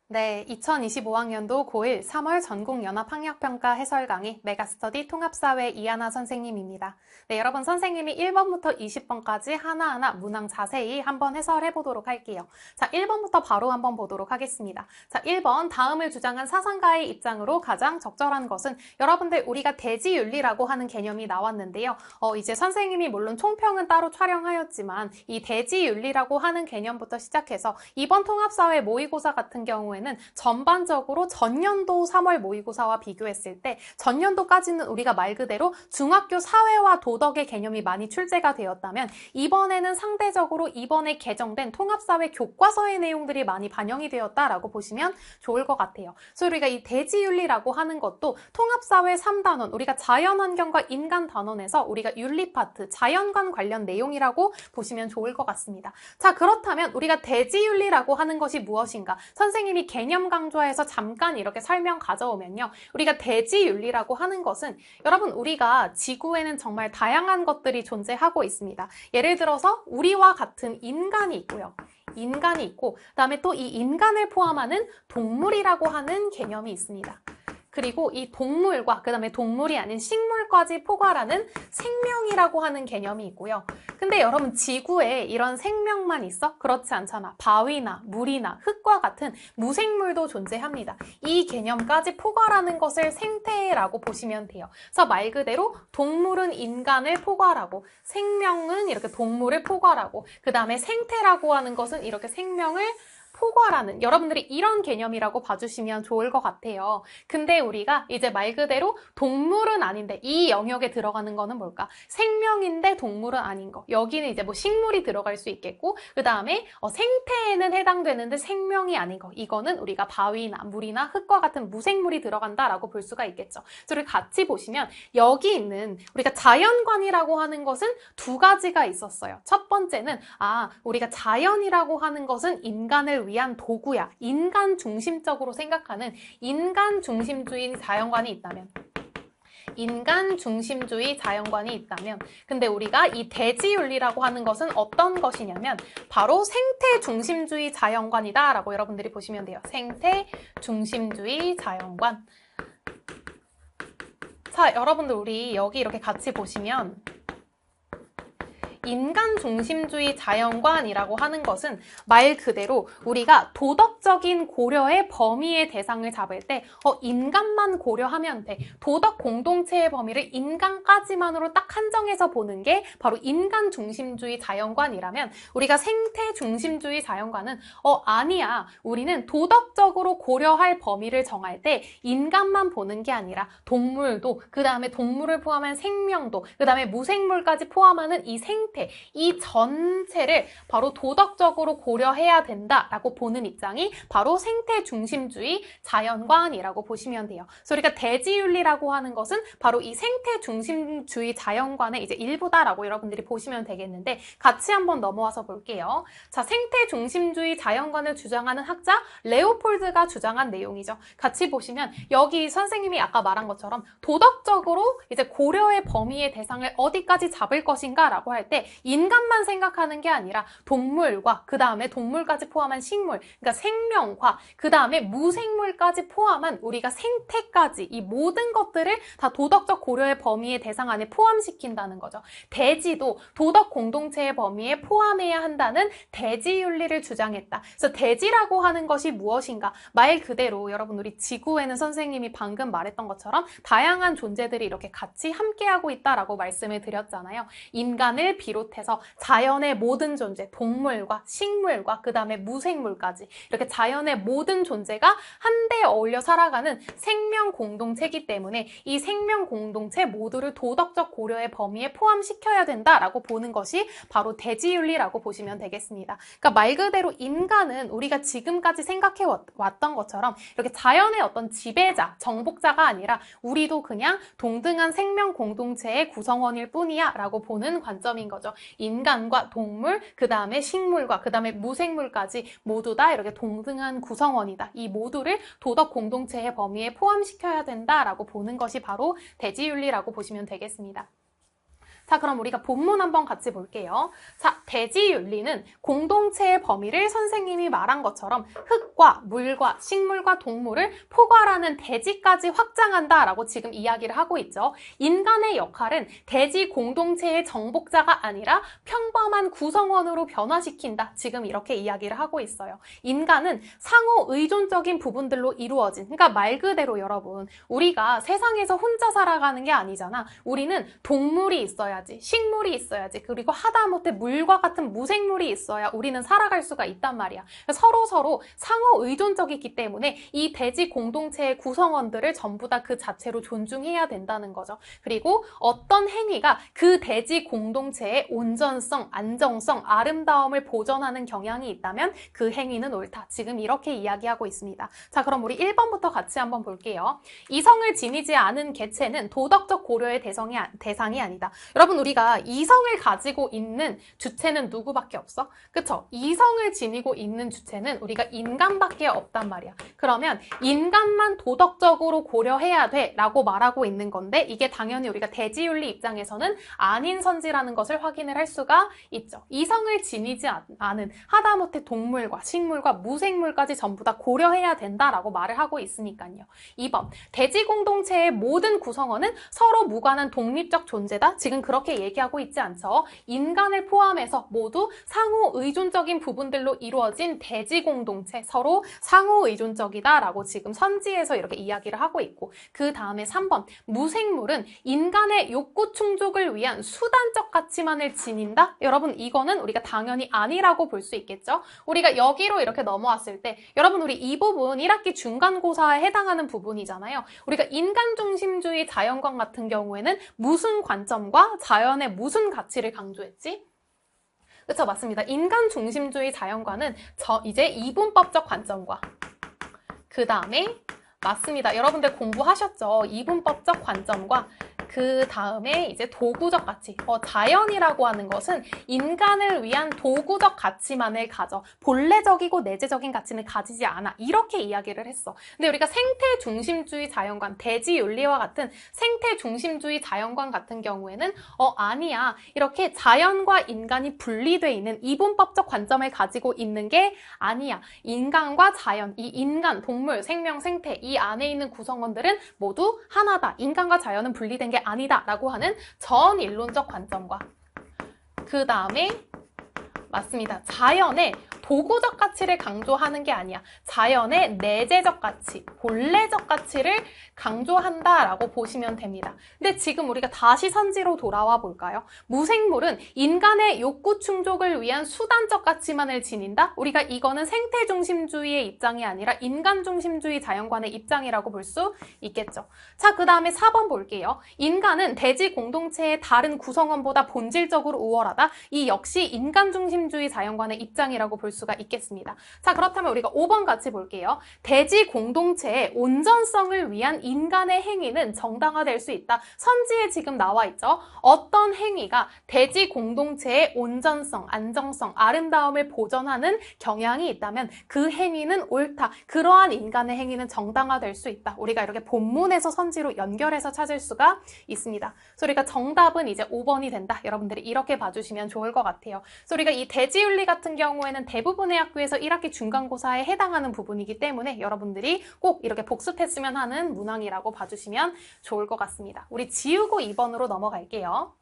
네, 2025학년도 고1 3월 전국연합학력평가 해설 강의 메가스터디 통합사회 이하나 선생님입니다. 네, 여러분 선생님이 1번부터 20번까지 하나하나 문항 자세히 한번 해설해 보도록 할게요. 자, 1번부터 바로 한번 보도록 하겠습니다. 자, 1번 다음을 주장한 사상가의 입장으로 가장 적절한 것은 여러분들 우리가 대지윤리라고 하는 개념이 나왔는데요. 이제 선생님이 물론 총평은 따로 촬영하였지만 이 대지윤리라고 하는 개념부터 시작해서 이번 통합사회 모의고사 같은 경우에는 전반적으로 전년도 3월 모의고사와 비교했을 때 전년도까지는 우리가 말 그대로 중학교 사회와 도덕의 개념이 많이 출제가 되었다면 이번에는 상대적으로 이번에 개정된 통합사회 교과서의 내용들이 많이 반영이 되었다라고 보시면 좋을 것 같아요. 그래서 우리가 이 대지윤리라고 하는 것도 통합사회 3단원, 우리가 자연환경과 인간 단원에서 우리가 윤리 파트, 자연관 관련 내용이라고 보시면 좋을 것 같습니다. 자, 그렇다면 우리가 대지윤리라고 하는 것이 무엇인가? 선생님이 개념 강좌에서 잠깐 이렇게 설명 가져오면요. 우리가 대지윤리라고 하는 것은 여러분 우리가 지구에는 정말 다양한 것들이 존재하고 있습니다. 예를 들어서 우리와 같은 인간이 있고요. 인간이 있고 그다음에 또 이 인간을 포함하는 동물이라고 하는 개념이 있습니다. 그리고 이 동물과 그 다음에 동물이 아닌 식물까지 포괄하는 생명이라고 하는 개념이 있고요. 근데 여러분 지구에 이런 생명만 있어? 그렇지 않잖아. 바위나 물이나 흙과 같은 무생물도 존재합니다. 이 개념까지 포괄하는 것을 생태라고 보시면 돼요. 그래서 말 그대로 동물은 인간을 포괄하고 생명은 이렇게 동물을 포괄하고 그 다음에 생태라고 하는 것은 이렇게 생명을 포괄하는 여러분들이 이런 개념이라고 봐주시면 좋을 것 같아요. 근데 우리가 이제 말 그대로 동물은 아닌데 이 영역에 들어가는 거는 뭘까? 생명인데 동물은 아닌 거. 여기는 이제 뭐 식물이 들어갈 수 있겠고 그 다음에 생태에는 해당되는데 생명이 아닌 거. 이거는 우리가 바위나 물이나 흙과 같은 무생물이 들어간다라고 볼 수가 있겠죠. 그래서 우리 같이 보시면 여기 있는 우리가 자연관이라고 하는 것은 두 가지가 있었어요. 첫 번째는 우리가 자연이라고 하는 것은 인간을 위한 도구야. 인간 중심적으로 생각하는 인간 중심주의 자연관이 있다면 인간 중심주의 자연관이 있다면 근데 우리가 이 대지윤리라고 하는 것은 어떤 것이냐면 바로 생태 중심주의 자연관이다 라고 여러분들이 보시면 돼요. 생태 중심주의 자연관. 자, 여러분들 우리 여기 이렇게 같이 보시면 인간 중심주의 자연관이라고 하는 것은 말 그대로 우리가 도덕적인 고려의 범위의 대상을 잡을 때 인간만 고려하면 돼. 도덕 공동체의 범위를 인간까지만으로 딱 한정해서 보는 게 바로 인간 중심주의 자연관이라면 우리가 생태 중심주의 자연관은 아니야. 우리는 도덕적으로 고려할 범위를 정할 때 인간만 보는 게 아니라 동물도 그 다음에 동물을 포함한 생명도 그 다음에 무생물까지 포함하는 이 생태 이 전체를 바로 도덕적으로 고려해야 된다라고 보는 입장이 바로 생태 중심주의 자연관이라고 보시면 돼요. 그래서 우리가 대지윤리라고 하는 것은 바로 이 생태 중심주의 자연관의 이제 일부다라고 여러분들이 보시면 되겠는데 같이 한번 넘어와서 볼게요. 자, 생태 중심주의 자연관을 주장하는 학자 레오폴드가 주장한 내용이죠. 같이 보시면 여기 선생님이 아까 말한 것처럼 도덕적으로 이제 고려의 범위의 대상을 어디까지 잡을 것인가라고 할 때 인간만 생각하는 게 아니라 동물과 그 다음에 동물까지 포함한 식물, 그러니까 생명과 그 다음에 무생물까지 포함한 우리가 생태까지 이 모든 것들을 다 도덕적 고려의 범위의 대상 안에 포함시킨다는 거죠. 대지도 도덕 공동체의 범위에 포함해야 한다는 대지윤리를 주장했다. 그래서 대지라고 하는 것이 무엇인가? 말 그대로 여러분 우리 지구에는 선생님이 방금 말했던 것처럼 다양한 존재들이 이렇게 같이 함께하고 있다라고 말씀을 드렸잖아요. 인간을 비롯해서 자연의 모든 존재, 동물과 식물과 그 다음에 무생물까지 이렇게 자연의 모든 존재가 한데 어울려 살아가는 생명 공동체이기 때문에 이 생명 공동체 모두를 도덕적 고려의 범위에 포함시켜야 된다라고 보는 것이 바로 대지윤리라고 보시면 되겠습니다. 그러니까 말 그대로 인간은 우리가 지금까지 생각해 왔던 것처럼 이렇게 자연의 어떤 지배자, 정복자가 아니라 우리도 그냥 동등한 생명 공동체의 구성원일 뿐이야 라고 보는 관점인 거죠. 인간과 동물, 그 다음에 식물과 그 다음에 무생물까지 모두 다 이렇게 동등한 구성원이다. 이 모두를 도덕 공동체의 범위에 포함시켜야 된다라고 보는 것이 바로 대지윤리라고 보시면 되겠습니다. 자, 그럼 우리가 본문 한번 같이 볼게요. 자, 대지윤리는 공동체의 범위를 선생님이 말한 것처럼 흙과 물과 식물과 동물을 포괄하는 대지까지 확장한다라고 지금 이야기를 하고 있죠. 인간의 역할은 대지 공동체의 정복자가 아니라 평범한 구성원으로 변화시킨다. 지금 이렇게 이야기를 하고 있어요. 인간은 상호 의존적인 부분들로 이루어진, 그러니까 말 그대로 여러분, 우리가 세상에서 혼자 살아가는 게 아니잖아. 우리는 동물이 있어야지, 식물이 있어야지, 그리고 하다못해 물과 같은 무생물이 있어야 우리는 살아갈 수가 있단 말이야. 서로 상호 의존적이기 때문에 이 대지 공동체의 구성원들을 전부 다 그 자체로 존중해야 된다는 거죠. 그리고 어떤 행위가 그 대지 공동체의 온전성, 안정성, 아름다움을 보존하는 경향이 있다면 그 행위는 옳다. 지금 이렇게 이야기하고 있습니다. 자, 그럼 우리 1번부터 같이 한번 볼게요. 이성을 지니지 않은 개체는 도덕적 고려의 대상이 아니다. 여러분, 우리가 이성을 가지고 있는 주체는 누구밖에 없어? 그쵸? 이성을 지니고 있는 주체는 우리가 인간밖에 없단 말이야. 그러면 인간만 도덕적으로 고려해야 돼 라고 말하고 있는 건데, 이게 당연히 우리가 대지윤리 입장에서는 아닌 선지라는 것을 확인을 할 수가 있죠. 이성을 지니지 않은 하다못해 동물과 식물과 무생물까지 전부 다 고려해야 된다라고 말을 하고 있으니까요. 2번, 대지 공동체의 모든 구성원은 서로 무관한 독립적 존재다. 지금 그렇게 얘기하고 있지 않죠. 인간을 포함해서 모두 상호 의존적인 부분들로 이루어진 대지 공동체, 서로 상호 의존적이다라고 지금 선지에서 이렇게 이야기를 하고 있고, 그 다음에 3번, 무생물은 인간의 욕구 충족을 위한 수단적 가치만을 지닌다? 여러분, 이거는 우리가 당연히 아니라고 볼 수 있겠죠? 우리가 여기로 이렇게 넘어왔을 때, 여러분, 우리 이 부분 1학기 중간고사에 해당하는 부분이잖아요. 우리가 인간중심주의 자연관 같은 경우에는 무슨 관점과 자연의 무슨 가치를 강조했지? 그쵸, 맞습니다. 인간중심주의 자연관은 이제 이분법적 관점과 그 다음에 맞습니다. 여러분들 공부하셨죠? 이분법적 관점과 그 다음에 이제 도구적 가치. 자연이라고 하는 것은 인간을 위한 도구적 가치만을 가져. 본래적이고 내재적인 가치는 가지지 않아. 이렇게 이야기를 했어. 근데 우리가 생태 중심주의 자연관, 대지윤리와 같은 생태 중심주의 자연관 같은 경우에는 아니야. 이렇게 자연과 인간이 분리되어 있는 이분법적 관점을 가지고 있는 게 아니야. 인간과 자연, 이 인간, 동물, 생명, 생태 이 안에 있는 구성원들은 모두 하나다. 인간과 자연은 분리된 게 아니다 라고 하는 전인론적 관점과 그 다음에 맞습니다. 자연의 도구적 가치를 강조하는 게 아니야. 자연의 내재적 가치, 본래적 가치를 강조한다라고 보시면 됩니다. 근데 지금 우리가 다시 선지로 돌아와 볼까요? 무생물은 인간의 욕구 충족을 위한 수단적 가치만을 지닌다? 우리가 이거는 생태 중심주의의 입장이 아니라 인간 중심주의 자연관의 입장이라고 볼 수 있겠죠. 자, 그 다음에 4번 볼게요. 인간은 대지 공동체의 다른 구성원보다 본질적으로 우월하다. 이 역시 인간 중심주의 자연관의 입장이라고 볼 수가 있겠습니다. 자, 그렇다면 우리가 5번 같이 볼게요. 대지 공동체의 온전성을 위한 인간의 행위는 정당화될 수 있다. 선지에 지금 나와 있죠. 어떤 행위가 대지 공동체의 온전성, 안정성, 아름다움을 보존하는 경향이 있다면 그 행위는 옳다. 그러한 인간의 행위는 정당화될 수 있다. 우리가 이렇게 본문에서 선지로 연결해서 찾을 수가 있습니다. 그래서 우리가 정답은 이제 5번이 된다. 여러분들이 이렇게 봐주시면 좋을 것 같아요. 그래서 우리가 이 대지윤리 같은 경우에는 대부분의 학교에서 1학기 중간고사에 해당하는 부분이기 때문에 여러분들이 꼭 이렇게 복습했으면 하는 문항이라고 봐주시면 좋을 것 같습니다. 우리 지우고 2번으로 넘어갈게요.